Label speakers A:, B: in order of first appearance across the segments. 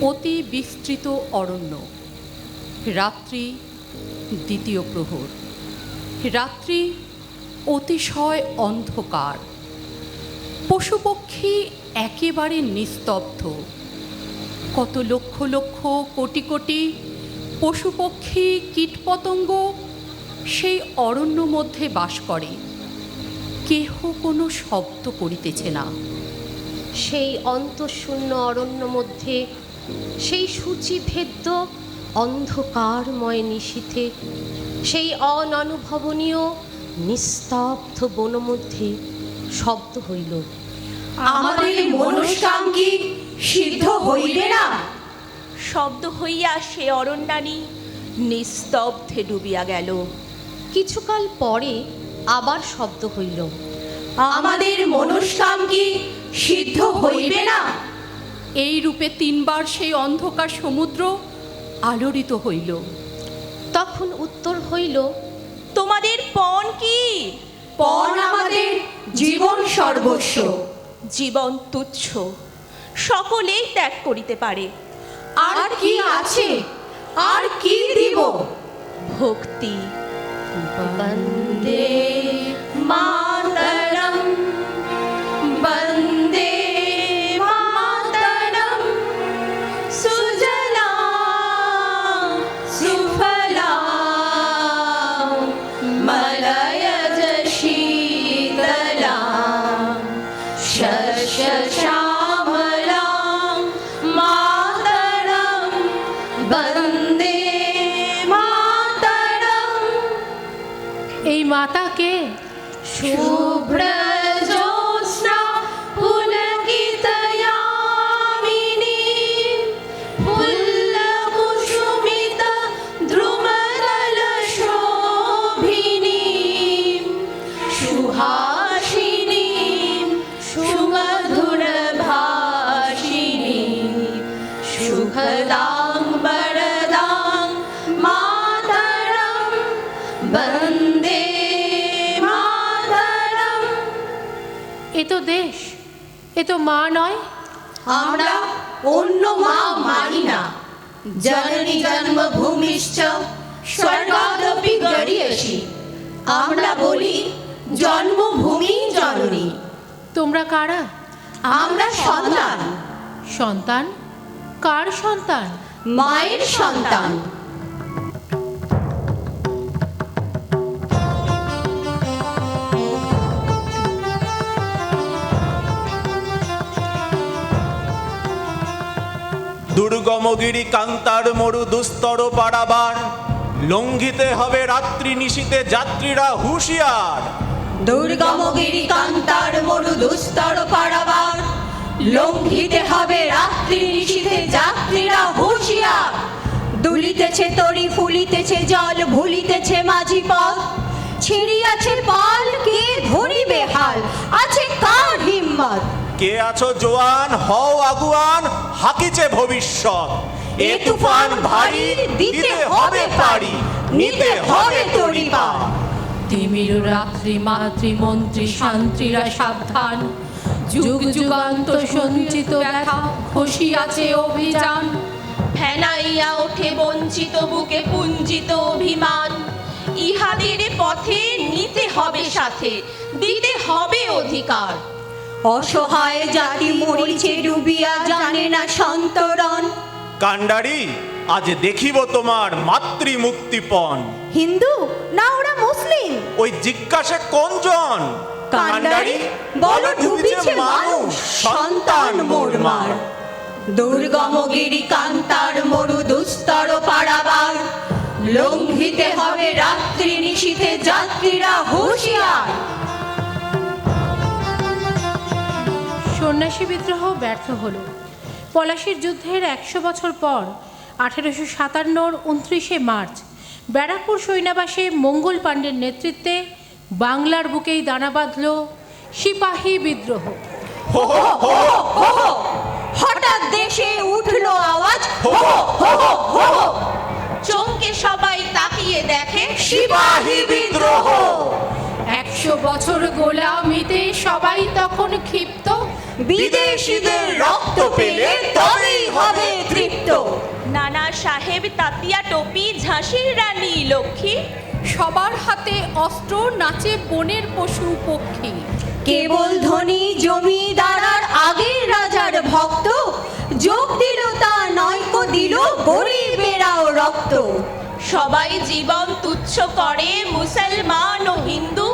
A: অতি বিস্তৃত অরণ্য। রাত্রি দ্বিতীয় প্রহর। রাত্রি অতিশয় অন্ধকার। পশুপক্ষী একেবারে নিস্তব্ধ। কত লক্ষ লক্ষ কোটি কোটি পশুপক্ষী কীটপতঙ্গ সেই অরণ্য মধ্যে বাস করে। কেহ কোনো শব্দ করিতেছে না।
B: সেই অন্তঃশূন্য অরণ্য মধ্যে, সেই সূচিভেদ্য অন্ধকারময় নিশীথে, সেই অননুভবনীয় নিস্তব্ধ বনমধ্যে শব্দ হইল।
C: আমাদের মনস্কাম কি সিদ্ধ হইবে না?
D: শব্দ হইয়া সে অরণ্যানী নিস্তব্ধে ডুবিয়া গেল।
B: কিছুকাল পরে আবার শব্দ হইল।
C: আমাদের মনস্কাম কি সিদ্ধ হইবে না?
A: এই রূপে তিনবার সেই অন্ধকার সমুদ্র আলোড়িত হইল।
B: তখন উত্তর হইল,
D: তোমাদের পণ কি?
C: পণ আমাদের জীবন সর্বস্ব।
D: জীবন তুচ্ছ, সকলেই ত্যাগ করিতে পারে।
C: আর কি আছে? আর কি দিব?
D: ভক্তি।
B: বন্দে
C: মাতরম, বন্দে মাতরম, সুজলাং সুফলাং মলয়জ শীতলাং শস্য শ্যামলাং মাতরম, বন্দে মাতরম।
A: এই মাতাকে
C: শুভ্র জ্যোৎস্না পুলকিতয়ামিনী, পুল্লকুসুমিত দ্রুমদল শোভিনী, সুহাসিনী সুমধুর ভাষিনী, সুখদাং বরদাং মাতরম, বন্দে মাতরম।
A: এ তো দেশ, এ তো মা নয়।
C: আমরা অন্য মা মানি না। জননী জন্মভূমিশ্চ স্বর্গাদপি গরীয়সী। আমরা বলি জন্মভূমি জননী।
A: তোমরা কারা?
C: আমরা সন্তান,
A: সন্তান? কার সন্তান?
C: মায়ের সন্তান।
E: দুর্গমগিরি কান্তার মরু দুস্তর পারাবার, লঙ্ঘিতে হবে রাত্রি নিশীতে যাত্রীরা হুঁশিয়ার।
C: দুর্গমগিরি কান্তার মরু দুস্তর পারাবার, লঙ্ঘিতে হবে রাত্রি নিশীথে যাত্রীরা হুঁশিয়ার। দুলিতেছে তরি, ফুলিতেছে জল, ভুলিতেছে মাঝি পথ, ছিড়িয়াছে পাল, কে ধরিবে হাল, আছে কার হিম্মত?
E: কে আছো জোয়ান, হও আগুয়ান, হাকিছে ভবিষ্যৎ। এ তুফান ভারী, দিতে হবে পারি, নিতে হবে তরিপার।
A: তিমির রাত্রি মাতৃমন্ত্রী শান্তিরা সাবধান, যুগ যুগান্ত সঞ্চিত ব্যথা খসিয়াছে অভিযান।
D: ফেনাইয়া ওঠে বঞ্চিত বুকে পুঞ্জিত অভিমান। ইহাদের পথে নিতে হবে সাথে, দিতে হবে অধিকার।
C: অসহায় জাতি মরিছে ডুবিয়া, জানে না সন্তরণ।
E: কান্ডারি, আজ দেখিব তোমার মাতৃমুক্তিপণ।
C: হিন্দু না ওরা মুসলিম?
E: ওই জিজ্ঞাসা কোনজন?
C: কান্ডারি বলো ডুবিছে মানুষ, সন্তান মোরমার। দুর্গমগিরি কান্তার মরু দুস্তর পারাবার, লঙ্ঘিতে হবে রাত্রি নিশীথে যাত্রীরা হুঁশিয়ার।
A: সন্ন্যাসী বিদ্রোহ ব্যর্থ হল। পলাশীর যুদ্ধের 100 বছর পর 1857 29শে মার্চ ব্যারাকপুর সৈন্যাবাসে মঙ্গল পাণ্ডের নেতৃত্বে বাংলার বুকেই দানা বাঁধল সিপাহী বিদ্রোহ।
C: হঠাৎ দেশে উঠলো আওয়াজ,
D: চমকে সবাই তাকিয়ে দেখে
C: সিপাহী বিদ্রোহ।
A: 100 বছর গোলামিতে সবাই তখন ক্ষিপ্ত।
C: বিদেশিদের রক্ত পেলে তবেই হবে তৃপ্ত। নৃত্য।
D: নানা সাহেব তাতিয়া টপি ঝাঁসির রানী লক্ষ্মী,
A: সবার হাতে অস্ত্র, নাচে বনের পশু পক্ষী।
C: কেবল ধনী জমিদার আর আগের রাজার ভক্ত, যোগ দিল তা নয়কো দিল গরিবেরাও রক্ত।
D: সবাই জীবন তুচ্ছ করে মুসলমান ও হিন্দু,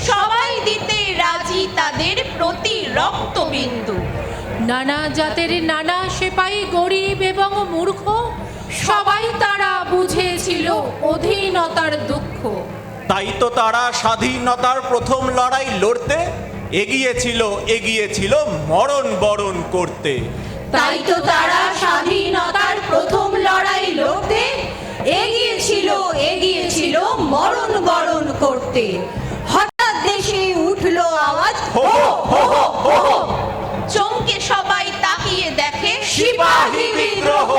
D: সবাই দিতে রাজি তাদের প্রতি রক্তবিন্দু।
A: নানা জাতের নানা সেপাই, গরিব এবং মূর্খ, সবাই তারা বুঝেছিল অধীনতার দুঃখ।
E: তাই তো তারা স্বাধীনতার প্রথম লড়াই লড়তে এগিয়েছিল মরণ বরণ করতে।
C: তাই তো তারা স্বাধীনতার প্রথম লড়াই লড়তে এগিয়েছিল মরণ বরণ করতে। হঠাৎ দেশে উঠলো আওয়াজ,
E: হো হো হো হো হো হো,
D: চমকে সবাই তাকিয়ে দেখে
E: সিপাহী বিদ্রোহ।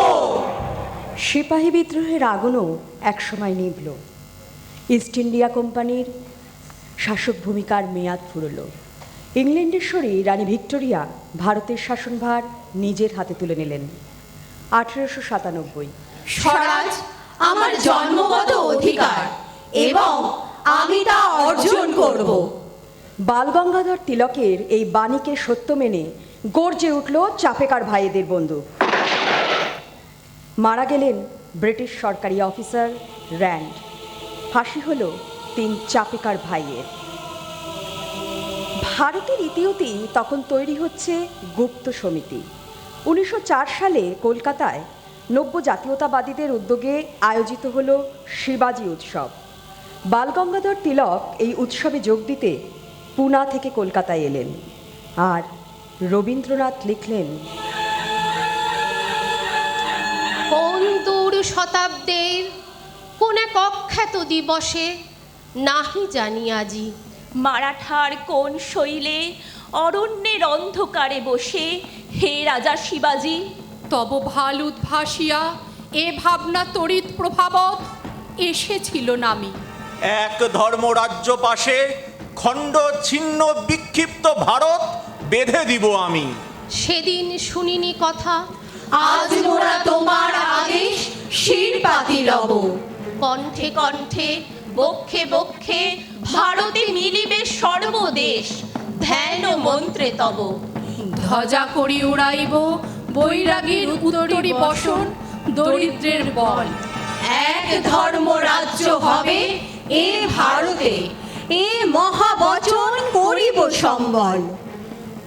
F: সিপাহী বিদ্রোহের আগুনও একসময় নিভল। ইস্ট ইন্ডিয়া কোম্পানির শাসক ভূমিকার মেয়াদ ফুরল। ইংল্যান্ডেশ্বরী রানী ভিক্টোরিয়া ভারতের শাসনভার নিজের হাতে তুলে নিলেন। 1897।
C: স্বরাজ আমার জন্মগত অধিকার এবং আমি তা অর্জন করব।
F: বালগঙ্গাধর তিলকের এই বাণীকে সত্য মেনে গর্জে উঠল চাপেকার ভাইদের বন্দুক। মারা গেলেন ব্রিটিশ সরকারি অফিসার র্যান্ড। ফাঁসি হলো 3 চাপেকার ভাইয়ের। ভারতের ইতিহাসে তখন তৈরি হচ্ছে গুপ্ত সমিতি। 1904 সালে কলকাতায় নব্য জাতীয়তাবাদীদের উদ্যোগে আয়োজিত হলো শিবাজী উৎসব। বালগঙ্গাধর তিলক এই উৎসবে যোগ দিতে পুনা থেকে কলকাতায় এলেন। আর রবীন্দ্রনাথ লিখলেন,
B: কোন দূর শতাব্দের কোন এক অখ্যাত দিবসে নাহি জানি আজি,
D: মারাঠার কোন শৈলে অরণ্যের অন্ধকারে বসে হে রাজা শিবাজী,
A: তব ভাল উদ্ভাসিয়া এ ভাবনা তড়িৎ প্রভাবত এসেছিল নামি।
E: এক ধর্মরাজ্য পাশে খণ্ড ছিন্ন বিক্ষিপ্ত ভারত বেঁধে দিব আমি।
B: সেদিন শুনিনি কথা,
C: আজ মোরা তোমার আদেশ শির পাতি লব।
D: কণ্ঠে কণ্ঠে বক্ষে বক্ষে ভারতে মিলিবে সর্বদেশ, ধ্যান ও মন্ত্রে তব।
A: ধ্বজা করি উড়াইব বৈরাগীর উত্তরি বসন, দরিদ্রের বল।
C: এক ধর্ম রাজ্য হবে এ ভারতে, এ মহাবচন করিব সম্বল।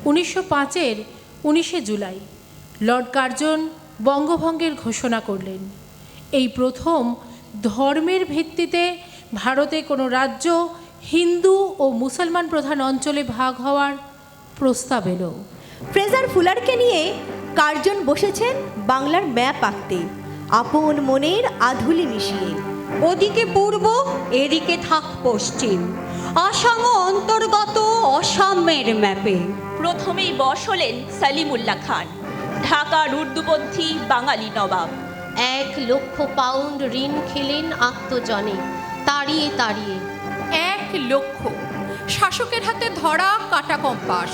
A: 1905-এর 19শে জুলাই লর্ড কার্জন বঙ্গভঙ্গের ঘোষণা করলেন। এই প্রথম ধর্মের ভিত্তিতে ভারতে কোনো রাজ্য হিন্দু ও মুসলমান প্রধান অঞ্চলে ভাগ হওয়ার প্রস্তাব এলো।
G: ফ্রেজার ফুলারকে নিয়ে কার্জন বসেছেন বাংলার ম্যাপ আঁকতে, আপন মনের আধুলি মিশিয়ে।
C: ওদিকে পূর্ব, এদিকে থাক পশ্চিম, আসাম অন্তর্গত অসামের ম্যাপে।
D: প্রথমেই বশ হলেন সালিমুল্লাহ খান, ঢাকার উর্দুপন্থী বাঙালি নবাব।
B: 1,00,000 পাউন্ড ঋণ খেলেন আত্মজনে, তাড়িয়ে তাড়িয়ে।
A: 1,00,000 শাসকের হাতে ধরা কাটা কম্পাস।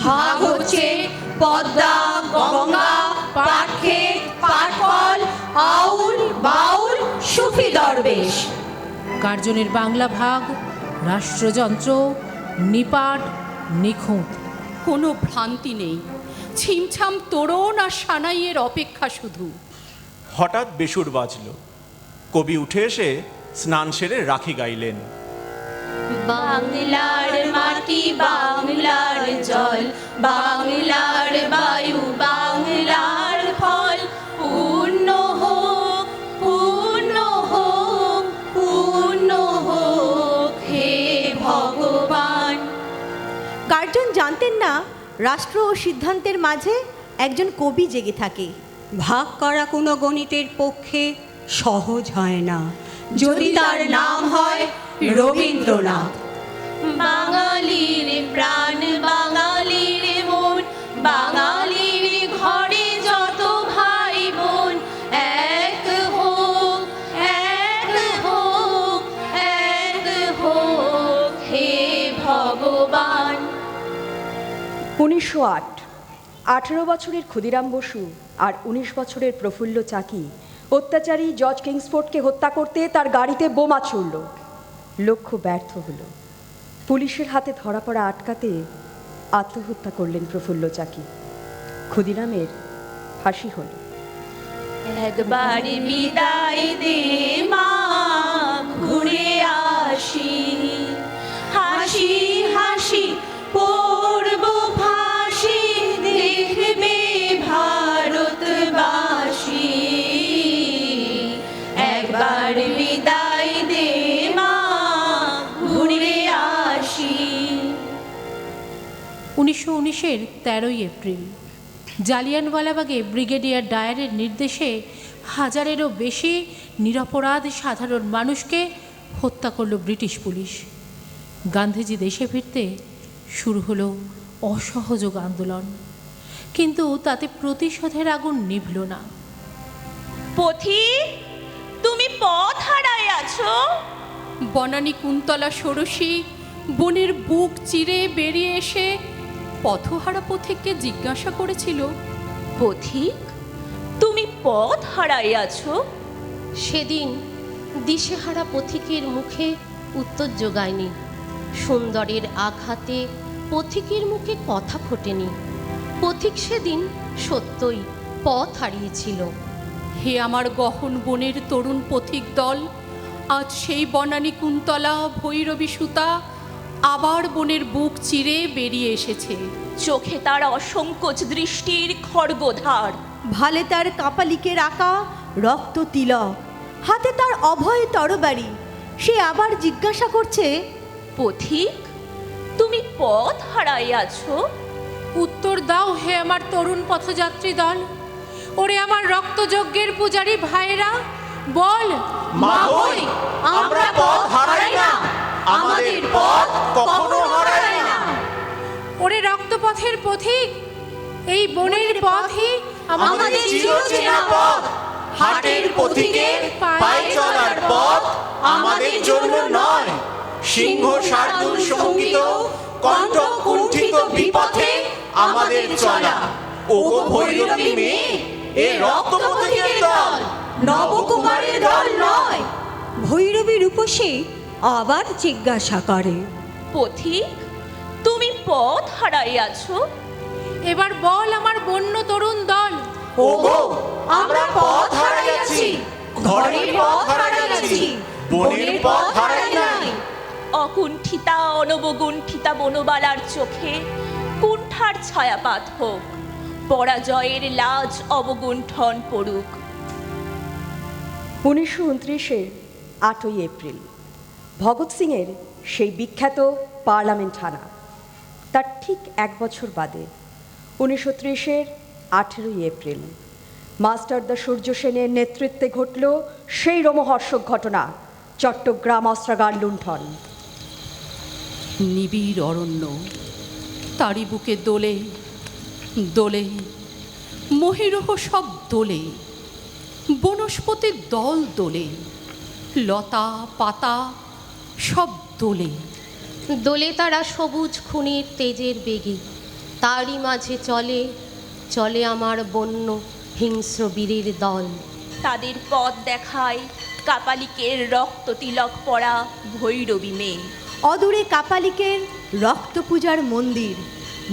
C: ভাগ হচ্ছে পদ্মা, গঙ্গা, পাটক্ষেত, পাটকল, আউল, বাউল, সুফি দরবেশ।
A: কার্জনের বাংলা ভাগ রাষ্ট্রযন্ত্র, নিপাট, নিখুঁত। কোনো ভ্রান্তি নেই, ছিমছাম তোরণ আর সানাইয়ের অপেক্ষা শুধু।
E: হঠাৎ বেসুর বাজল। কবি উঠে এসে স্নান সেরে রাখি গাইলেন।
D: বাংলার মাটি, বাংলার জল, বাংলার বায়ু, বাংলার ফল, পূর্ণ হোক, পূর্ণ হোক, পূর্ণ হোক হে ভগবান।
G: কার্জন জানতেন না রাষ্ট্র ও সিদ্ধান্তের মাঝে একজন কবি জেগে থাকে।
C: ভাগ করা কোনো গণিতের পক্ষে সহজ হয় না, যদি তার নাম হয় রবীন্দ্রনাথ।
D: বাঙালির প্রাণ, বাঙালির মন, বাঙালির ঘরে যত ভাই বোন, এক হোক, এক হোক, এক হোক হে ভগবান।
F: 1908 18 বছরের ক্ষুদিরাম বসু আর 19 বছরের প্রফুল্ল চাকি অত্যাচারী জর্জ কিংসফোর্ডকে হত্যা করতে তার গাড়িতে বোমা ছুড়ল। লক্ষ্য ব্যর্থ হলো। পুলিশের হাতে ধরা পড়া আটকাতে আত্মহত্যা করলেন প্রফুল্ল চাকি। ক্ষুদিরামের ফাঁসি হলো।
D: একবার বিদায় দে মা, ঘুরে আসি, হাসি হাসি পড়ব ফাঁসি, দেখবে ভারতবাসী। একবার বিদায় দে মা, ঘুরে আসি।
A: 1919-এর 13ই এপ্রিল জালিয়ানওয়ালাবাগে ব্রিগেডিয়ার ডায়ারের নির্দেশে হাজারেরও বেশি নিরপরাধ সাধারণ মানুষকে হত্যা করল ব্রিটিশ পুলিশ। গান্ধীজি দেশে ফিরতে শুরু হলো অসহযোগ আন্দোলন, কিন্তু তাতে প্রতিশোধের আগুন নিভল না।
D: পথিক, তুমি পথ হারায় আছো।
H: বনানী কুন্তলা ষোড়শী বনের বুক চিরে বেরিয়ে এসে পথহারা পথিককে জিজ্ঞাসা করেছিল,
D: পথিক, তুমি পথ হারায় আছো।
B: সেদিন দিশেহারা পথিকের মুখে উত্তর জোগায়নি। সুন্দরের আঘাতে পথিকের মুখে কথা ফোটেনি। পথিক সেদিন সত্যই পথ হারিয়েছিল।
H: হে আমার গহন বনের তরুণ পথিক দল, আজ সেই বনানী কুন্তলা ভৈরবী সুতা আবার বনের বুক চিরে বেরিয়ে এসেছে।
D: চোখে তার অসংকোচ দৃষ্টির খড়গধার,
G: ভালে তার কাপালিকের আঁকা রক্ত তিলক, হাতে তার অভয় তরবারি। সে আবার জিজ্ঞাসা করছে,
D: পথিক, তুমি পথ হারায় আছো।
A: উত্তর দাও হে আমার তরুণ পথযাত্রী দল, ওরে আমার রক্তযজ্ঞের পূজারী ভাইরা, বল।
E: মাগোই, আমরা পথ হারাই না, আমাদের পথ কখনো হারায় না।
A: ওরে রক্তপথের পথিক, এই বনের পথই
E: আমাদের চিরচেনা পথ, হাটের পথিকের পায়ে চলার পথ আমাদের জন্য নয়। সিংহ শার্দুল সঙ্গীত কণ্ঠ কুণ্ঠিত বিপথে আমাদের চলা। ওগো ভৈরবী মেয়ে, এ রক্ত পথিকের দল,
C: নবকুমারের দল নয়। ভৈরবী রূপসী আবার জিজ্ঞাসা করে,
D: পথিক, তুমি পথ হারাই আছো।
A: এবার বল আমার বন্য তরুণ দল।
E: ওগো, আমরা পথ হারাইয়াছি, ঘরের পথ হারাইয়াছি, বনের পথ হারাই নাই।
D: অকুণ্ঠিতা অনবগুণ্ঠিতা বনবালার চোখে কুণ্ঠার ছায়াপাত হোক, পরাজয়ের লাজ অবগুণ্ঠন পড়ুক।
F: 1929-এর 8ই এপ্রিল ভগৎ সিংয়ের সেই বিখ্যাত পার্লামেন্ট হানা। তার ঠিক এক বছর বাদে 1930-এর 18ই এপ্রিল মাস্টারদা সূর্য সেনের নেতৃত্বে ঘটল সেই রোমহর্ষক ঘটনা, চট্টগ্রাম অস্ত্রাগার লুণ্ঠন।
H: নিবিড় অরণ্য, তারি বুকে দোলে দোলে মহিরহ সব দোলে, বনস্পতির দল দোলে, লতা পাতা সব দোলে।
B: দোলে তারা সবুজ খুনির তেজের বেগে, তারই মাঝে চলে চলে আমার বন্য হিংস্র বীরের দল।
D: তাদের পথ দেখায় কাপালিকের রক্ত তিলক পরা ভৈরবী মেয়ে।
G: অদূরে কাপালিকের রক্ত পূজার মন্দির,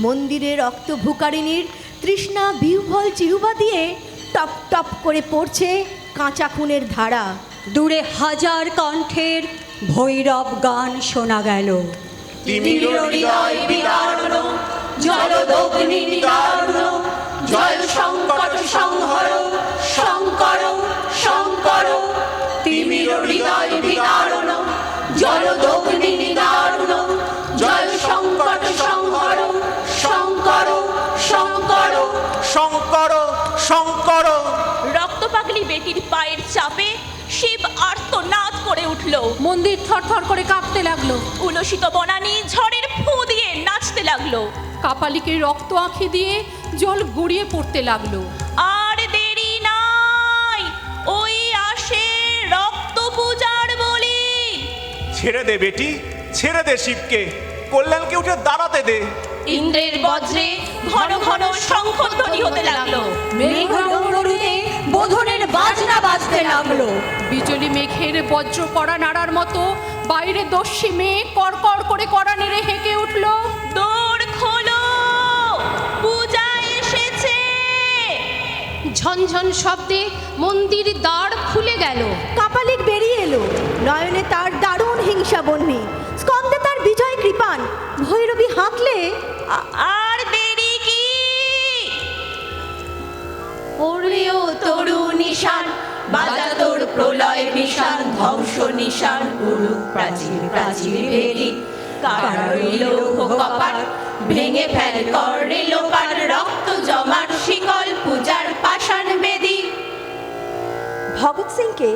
G: মন্দিরে রক্ত ভুকারিনীর তৃষ্ণা বিহ্বল চিরুবা দিয়ে টপ টপ করে পড়ছে কাঁচা খুনের ধারা।
C: দূরে হাজার কণ্ঠের ভৈরব গান শোনা গেল।
E: তিমির হৃদয় বিদারণ, জলদগ্নি নিদারুণ, জল সংকট সংহর, শঙ্কর শঙ্কর। তিমির হৃদয় বিদারণ, জলদগ্নি নিদারুণ, জল সংকট সংহর, শঙ্কর শঙ্কর শঙ্কর শঙ্কর।
D: রক্তপাগলি বেটির পায়ের চাপে শিব আর্তনাদ করে উঠল।
A: মন্দির থরথর করে কাঁপতে লাগলো।
D: উলসিত বনানী ঝড়ের ফু দিয়ে নাচতে লাগলো।
H: কাপালিকে রক্ত আঁখি দিয়ে জল গড়িয়ে পড়তে লাগলো।
D: আর দেরি নাই, ওই আসে রক্ত পূজার বলি।
E: ছেড়ে দে বেটি, ছেড়ে দে শিবকে, কল্যাণকে উঠে দাঁড়াতে দে।
D: ইন্দ্রের বজ্রে ঘন ঘন শঙ্খধ্বনি হতে লাগলো।
C: মেঘডমরুতে বোধনের বাজনা বাজতে লাগলো।
H: বিজলি মেঘের বজ্র কড়া নাড়ার মতো বাইরে দস্যি মেয়ে কড়কড় করে কড়া নেড়ে হেঁকে উঠল।
D: দৌড় খোলো, পূজা এসেছে।
B: ঝনঝন শব্দে মন্দির দ্বার খুলে গেল।
G: কাপালিক বেরিয়ে এলো, নয়নে তার দারুণ হিংসা বহ্নি, স্কন্দে তার বিজয় কৃপান। ভৈরবী হাঁকলে,
D: আর দেরি কি?
C: ওরেও তরু নিশান, বাজা তোর প্রলয় নিশান, ধ্বংস নিশান উড়ুক প্রাচীর প্রাচীর ভেরি। কারইল কপাট, ভেঙে ফেল করে লোপার, রক্ত জমাট শিকল পূজার পাষাণ বেদী।
F: ভগৎ সিংকে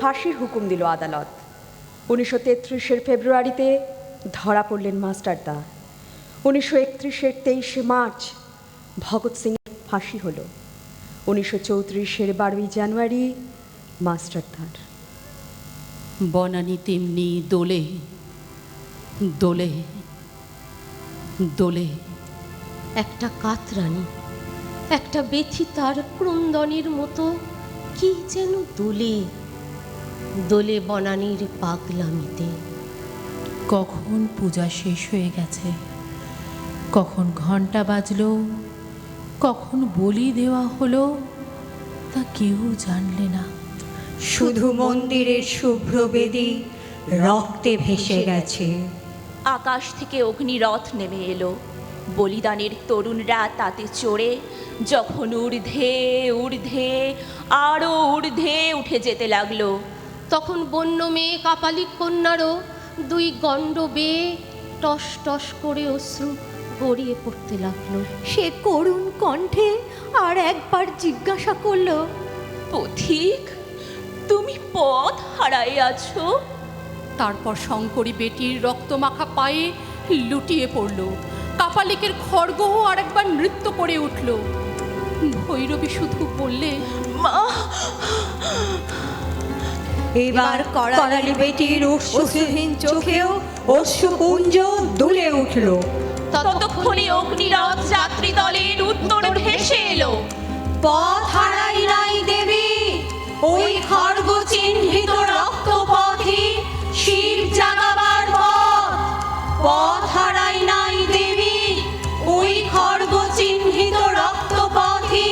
F: ফাঁসির হুকুম দিল আদালত। 1933-এর ফেব্রুয়ারিতে ধরা পড়লেন মাস্টারদা। 1931-এর 23শে মার্চ ভগৎ সিংয়ের ফাঁসি হলো। 1934-এর 12ই জানুয়ারি মাস্টারদার।
H: বনানী তেমনি দোলে দোলে দোলে।
B: একটা কাতরানি, একটা ব্যথিতার ক্রন্দনের মতো কি যেন দোলে দোলে বনানীর পাগলামিতে।
A: কখন পূজা শেষ হয়ে গেছে, কখন ঘন্টা বাজলো, কখন বলি দেওয়া হলো, তা কেউ জানলে না।
C: শুধু মন্দিরের শুভ্র বেদী রক্তে ভেসে গেছে।
D: আকাশ থেকে অগ্নিরথ নেমে এলো। বলিদানের তরুণরা তাতে চড়ে যখন ঊর্ধ্বে ঊর্ধ্বে আরো ঊর্ধ্বে উঠে যেতে লাগলো,
B: তখন বন্য মেয়ে কাপালিক কন্যারও দুই গণ্ড বেয়ে টস টস করে অশ্রু গড়িয়ে পড়তে লাগলো।
G: সে করুণ কণ্ঠে আর একবার জিজ্ঞাসা করলো,
D: পথিক, তুমি পথ হারাই আছো?
H: তারপর শঙ্করী বেটির রক্তমাখা পায়ে লুটিয়ে পড়ল। কাপালিকের খড়গ আরেকবার নৃত্য করে উঠল। ভৈরবী শুধু বললে,
D: মা,
C: এবার করালি বেটির অশ্রুহীন চোখেও অশ্রুপুঞ্জ দুলে উঠল।
D: ততক্ষণে অগ্নিরথ যাত্রী দলের উত্তর ভেসে এলো।
C: পথ হারাই নাই দেবী, ওই খড়গ চিহ্নিত রক্তপথই শিব জাগাবার পথ। পথ হারাই নাই দেবী, ওই খড়গ চিহ্নিত রক্তপথই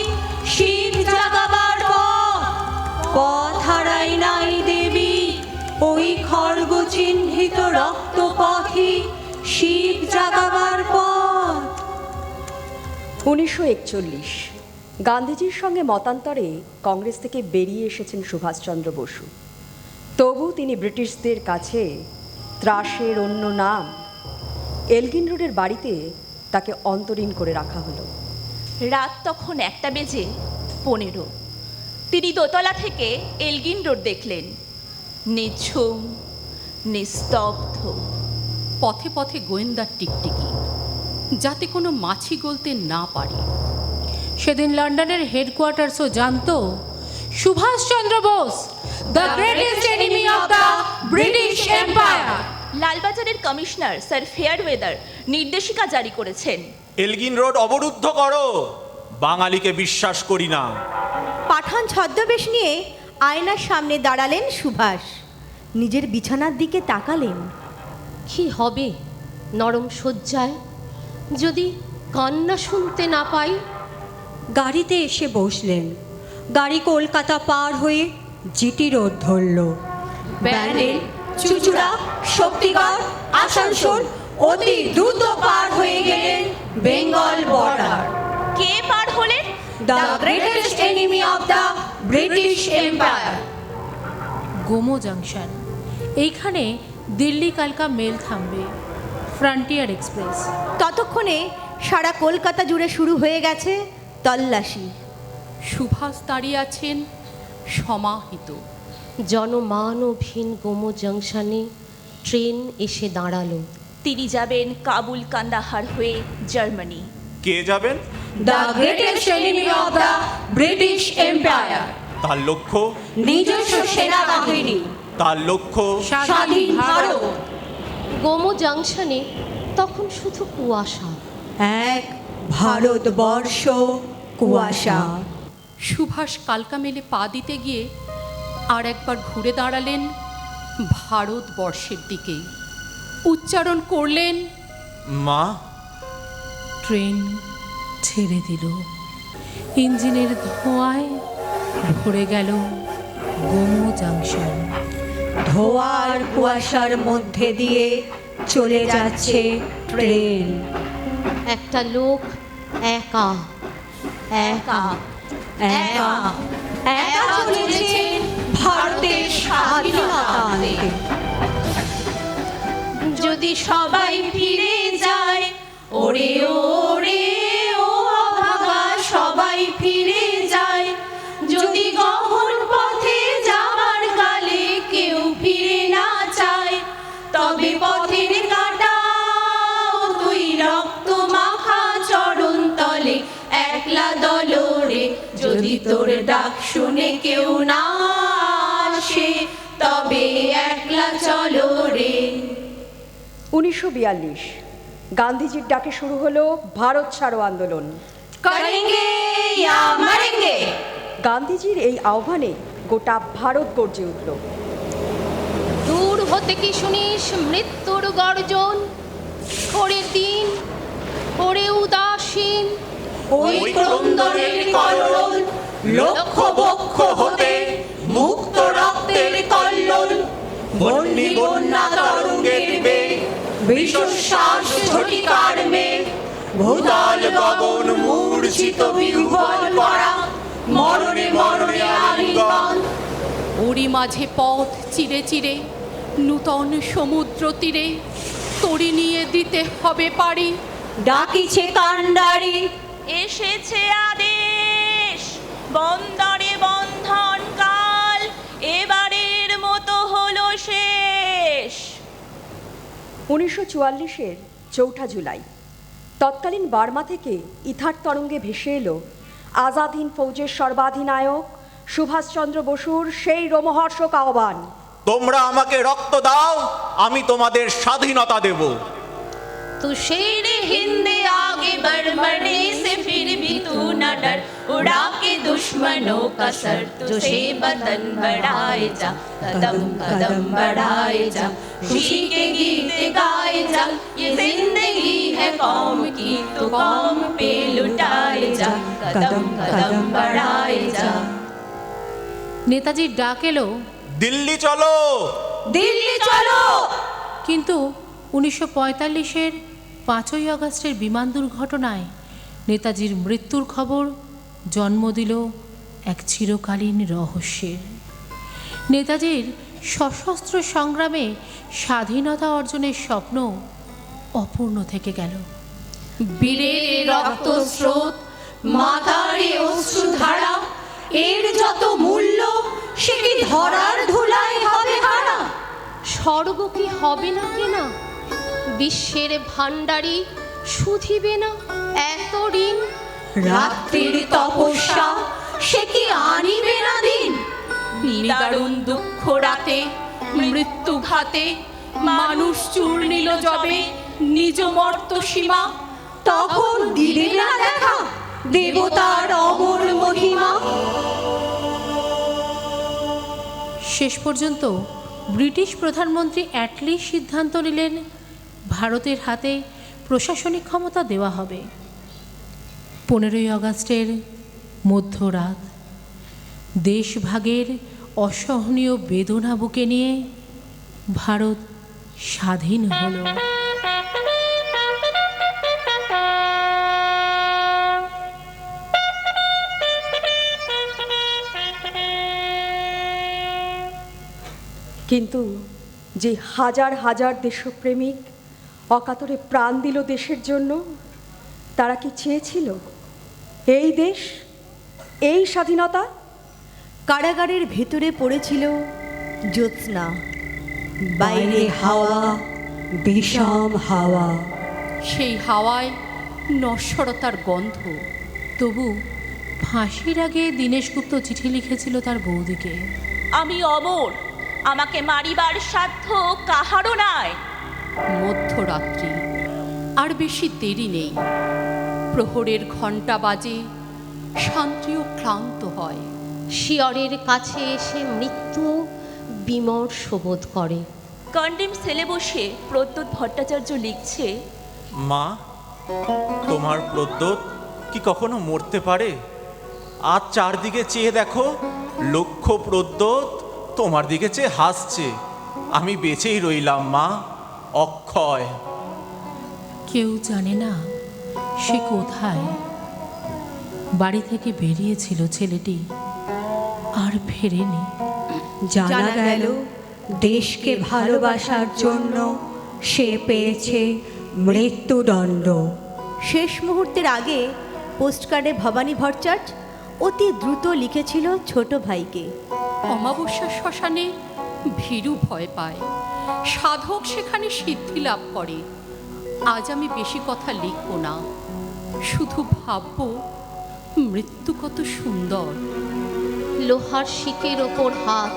C: শিব জাগাবার পথ। পথ হারাই নাই দেবী, ওই খড়গ চিহ্নিত রক্তপথই শিব জাগাবার পথ।
F: 1941 গান্ধীজির সঙ্গে মতান্তরে কংগ্রেস থেকে বেরিয়ে এসেছেন সুভাষচন্দ্র বসু। তবু তিনি ব্রিটিশদের কাছে ত্রাসের অন্য নাম এলগিন রোডের বাড়িতে তাকে অন্তরীণ করে রাখা হলো।
D: রাত তখন 1:15। তিনি দোতলা থেকে এলগিন রোড দেখলেন, নিঝুম নিস্তব্ধ।
H: পথে পথে গোয়েন্দার টিকটিকি, যাতে কোনো মাছি গলতে না পারে।
A: সেদিন লন্ডনের হেডকোয়ার্টার্সও জানতো Subhas Chandra Bose, the greatest enemy of the British Empire.
D: লালবাজারের কমিশনার স্যার ফেয়ারওয়েদার নির্দেশিকা জারি করেছেন,
E: এলগিন রোড অবরুদ্ধ করো, বাঙালিকে বিশ্বাস করি না।
G: পাঠান ছদ্মবেশ নিয়ে আয়নার সামনে দাঁড়ালেন সুভাষ। নিজের বিছানার দিকে তাকালেন।
B: কি হবে নরম শয্যায় যদি কান্না শুনতে না পাই?
C: গাড়িতে এসে বসলেন। গাড়ি কলকাতা পার হয়ে জিটি রোড ধরল। ব্যান্ডেল, চুচুড়া, শক্তিগড়, আসানসোল অতি দ্রুত পার হয়ে গেলেন বেঙ্গল বর্ডার।
D: কে পার হলেন?
C: The greatest enemy of the British empire.
A: Gomoh junction, এইখানে দিল্লি কালকা মেল থামবে, ফ্রন্টিয়ার এক্সপ্রেস।
G: ততক্ষণে সারা কলকাতা জুড়ে শুরু হয়ে গেছে তল্লাশি।
H: সুভাষ দাঁড়িয়ে আছেন সমাহিত।
B: জনমানবহীন গোমো জংশনে ট্রেন এসে দাঁড়ালো।
D: তিনি যাবেন কাবুল কান্দাহার হয়ে জার্মানি।
E: কে যাবেন?
C: The greatest enemy of the British empire.
E: তার লক্ষ্য
C: নিজস্ব সেনাবাহিনী,
E: তার লক্ষ্য
C: স্বাধীন ভারত।
B: গোমো জংশনে তখন শুধু কুয়াশা।
G: এক ভারতবর্ষ কুয়াশা।
H: সুভাষ কালকা মেলে পা দিতে গিয়ে আর একবার ঘুরে দাঁড়ালেন ভারতবর্ষের দিকে, উচ্চারণ করলেন,
E: মা।
A: ট্রেন ছেড়ে দিল। ইঞ্জিনের ধোঁয়ায় ভরে গেল গোমো জাংশন।
G: ধোঁয়ার কুয়াশার মধ্যে দিয়ে চলে যাচ্ছে ট্রেন।
B: একটা লোক একা একা
G: একা একা চলেছেন ভারতের স্বাধীনতা আনতে।
C: যদি সবাই ফিরে যায়, ওরে ওরে ও অভাগা সবাই ফিরে যায়, যদি গহন পথে যাবার কালে কেউ ফিরে না চায়, তবে পথের কাঁটা ও তুই রক্ত মাখা চরণ তলে একলা দলরে, যদি তোর ডাক শুনে কেউ না আসে, তবে একলা চলো রে।
F: 1942 গান্ধীজির ডাকে শুরু হলো ভারত ছাড়ো আন্দোলন।
C: করেঙ্গে ইয়া মরেঙ্গে।
F: গান্ধীজির এই আহ্বানে গোটা ভারত গর্জে উঠল।
B: দূর হতে কি শুনিস মৃত্যুর গর্জন, করে দিন করে উদাসীন,
C: ওই ক্রন্দনের কল্লোল, লক্ষ বক্ষ হতে মুক্ত রক্তের কল্লোল, বন্যি বন্যা তরঙ্গের বেগ, বিশ্বশ্বাস ঝটিকার মেঘ, ভূতল গগন মূর্ছিত বিহ্বল করা, মরণে মরণে আলিঙ্গন।
H: ওরই মাঝে পথ চিরে চিরে নূতন সমুদ্র তীরে তরি নিয়ে দিতে হবে পারি।
C: ডাকিছে কান্ডারি,
D: এসেছে আদেশ, বন্দরে বন্ধন কাল এবারের মতো হলো শেষ।
F: 1944-এর 4 জুলাই তৎকালীন বার্মা থেকে ইথার তরঙ্গে ভেসে এলো আজাদ হিন্দ ফৌজের সর্বাধিনায়ক সুভাষচন্দ্র বসুর সেই রোমহর্ষক আহ্বান,
E: তোমরা আমাকে রক্ত দাও, আমি তোমাদের স্বাধীনতা দেব।
C: तू शेर हिंद आगे बढ़, मरने से फिर भी तू न डर, उड़ा के दुश्मनों का सर, तुझे वतन बढ़ाए जा, कदम कदम बढ़ाए जा, खुशी के गीत गाए जा, ये जिंदगी है कौम की, तू कौम पे लुटाए जा, कदम कदम बढ़ाए जा।
A: নেতাজির ডাক এলো,
E: দিল্লি চলো।
C: दिल्ली चलो।
A: কিন্তু 1945-এর 5ই আগস্টের বিমান দুর্ঘটনায় নেতাজির মৃত্যুর খবর জন্ম দিল এক চিরকালীন রহস্যের। নেতাজির সশস্ত্র সংগ্রামে স্বাধীনতা অর্জনের স্বপ্ন অপূর্ণ থেকে গেল।
C: বীরের রক্ত স্রোত, মাতারে অশ্রুধারা, এর যত মূল্য সে কি ধরার ধুলায় হবে হারা।
B: স্বর্গ কি হবে না কেনা, বিশ্বের ভাণ্ডারী শুধিবে না এত ঋণ।
C: রাত্রির তপস্যা সে কি আনিবে না দিন।
H: নিদারুণ দুঃখ রাতে মৃত্যু ঘাতে মানুষ চূর্ণিল যবে নিজ মর্ত সীমা,
C: তখন দিবে না দেখা দেবতার অমর মহিমা।
A: শেষ পর্যন্ত ব্রিটিশ প্রধানমন্ত্রী অ্যাটলি সিদ্ধান্ত নিলেন ভারতের হাতে প্রশাসনিক ক্ষমতা দেওয়া হবে। 15ই আগস্টের মধ্যরাত দেশভাগের অসহনীয় বেদনা বুকে নিয়ে ভারত স্বাধীন হলো।
F: কিন্তু যে হাজার হাজার দেশপ্রেমিক অকাতরে প্রাণ দিল দেশের জন্য, তারা কি চেয়েছিল এই দেশ, এই স্বাধীনতা?
G: কারাগারের ভেতরে পড়েছিল জ্যোৎস্না, বাইরে হাওয়া, বিষম হাওয়া।
H: সেই হাওয়ায় নশ্বরতার গন্ধ।
A: তবু ফাঁসির আগে দীনেশ গুপ্ত চিঠি লিখেছিল তার বৌদিকে,
D: আমি অমর, আমাকে মারিবার সাধ্য কাহারও নাই।
H: মধ্যরাত্রি আর বেশি দেরি নেই। প্রহরের ঘণ্টা বাজে, শান্তিও ক্লান্ত হয়।
B: শিয়রের কাছে এসে মৃত্যু বিমর্ষ বোধ করে।
D: কন্ডেম সেলে বসে প্রদ্যোৎ ভট্টাচার্য লিখছে,
E: মা, তোমার প্রদ্যোৎ কি কখনো মরতে পারে? আজ চারদিকে চেয়ে দেখো, লক্ষ প্রদ্যোৎ তোমার দিকে চেয়ে হাসছে। আমি বেঁচেই রইলাম মা, অক্ষয়।
A: কেউ জানে না সে কোথায়। বাড়ি থেকে বেরিয়েছিল ছেলেটি, আর ফেরেনি।
G: জানা গেল দেশকে ভালোবাসার জন্য সে পেয়েছে মৃত্যুদণ্ড। শেষ মুহূর্তের আগে পোস্টকার্ডে ভবানী ভট্টাচার্য অতি দ্রুত লিখেছিল ছোট ভাইকে।
H: অমাবস্যার শ্মশানে ভীরু ভয় পায়, সাধক সেখানে সিদ্ধি লাভ করে। আজ আমি বেশি কথা লিখব না, শুধু ভাবব মৃত্যু কত সুন্দর।
B: লোহার শিকের ওপর হাত,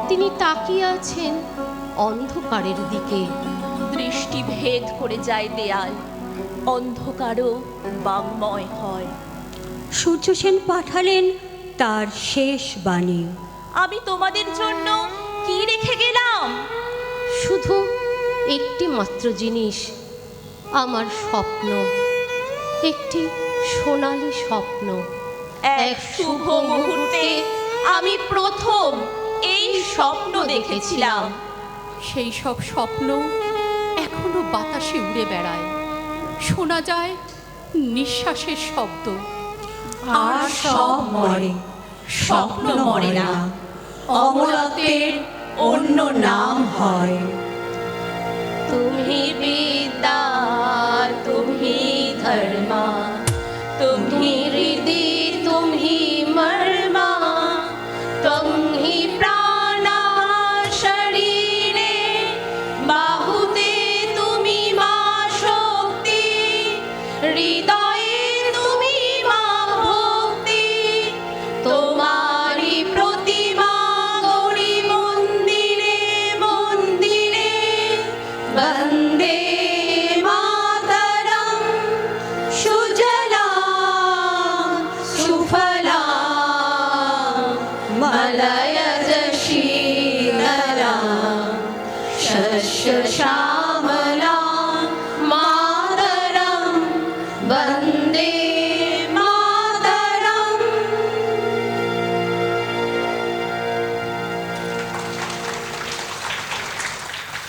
B: তিনি তাকিয়ে আছেন অন্ধকারের দিকে।
D: দৃষ্টি ভেদ করে যায় দেয়াল, অন্ধকারও বাংময় হয়।
G: সূর্য সেন পাঠালেন তার শেষ বাণী।
D: আমি তোমাদের জন্য কি রেখে গেলাম?
B: শুধু একটি মাত্র জিনিস, আমার স্বপ্ন, একটি সোনালি স্বপ্ন।
D: এক শুভ মুহূর্তে আমি প্রথম এই স্বপ্ন দেখেছিলাম।
H: সেই সব স্বপ্ন এখনো বাতাসে উড়ে বেড়ায়, শোনা যায় নিঃশ্বাসের শব্দ।
C: আর সব মরে, স্বপ্ন মরে না, অমরত্বের অন্য নাম হয়।
D: तुम्ही विद्या, तुम्ही धर्मा, तुम्ही हृदय, तुम्ही मर्मा, तुम्ही प्राणा शरीरे, बाहुते तुम्ही मा शक्ती, हृदय